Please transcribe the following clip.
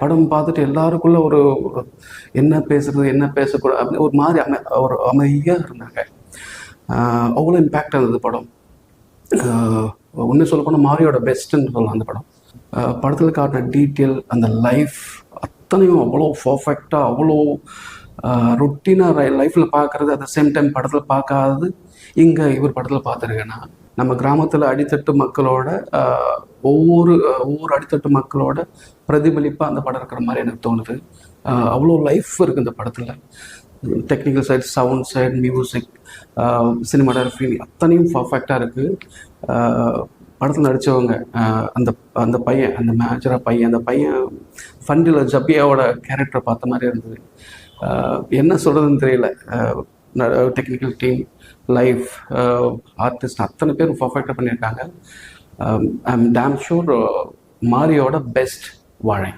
படம் பார்த்துட்டு எல்லாருக்குள்ள ஒரு என்ன பேசுறது என்ன பேசக்கூடாது அப்படின்னு ஒரு மாதிரி ஒரு அமைதியாக இருந்தாங்க. அவ்வளோ இம்பேக்ட் இருந்தது படம். ஒன்று சொல்ல போனால் மாரியோட பெஸ்ட்டுன்னு சொல்லலாம் அந்த படம். படத்தில் காட்டின டீட்டெயில், அந்த லைஃப் அத்தனையும் அவ்வளோ பர்ஃபெக்டாக, அவ்வளோ ரொட்டீனாக லைஃப்பில் பார்க்குறது, அட் த சேம் டைம் படத்தில் பார்க்காதது இங்கே இவர் படத்தில் பார்த்துருக்கேன்னா, நம்ம கிராமத்தில் அடித்தட்டு மக்களோட ஒவ்வொரு அடித்தட்டு மக்களோட பிரதிபலிப்பாக அந்த படம் இருக்கிற மாதிரி எனக்கு தோணுது. அவ்வளோ லைஃப் இருக்குது இந்த படத்தில். Technical side, sound side, music, cinematography அத்தனையும் பர்ஃபெக்டாக இருக்குது. படத்தில் நடித்தவங்க, அந்த அந்த பையன், அந்த மேஜரா பையன், அந்த பையன் ஃபண்டில் ஜப்பியாவோட கேரக்டரை பார்த்த மாதிரி இருந்தது. என்ன சொல்கிறதுன்னு தெரியல. டெக்னிக்கல் டீம், லைஃப், ஆர்டிஸ்ட் அத்தனை பேரும் பர்ஃபெக்டாக பண்ணியிருக்காங்க. ஐ எம் டேம் ஷூர் மாரியோட பெஸ்ட் வாழை.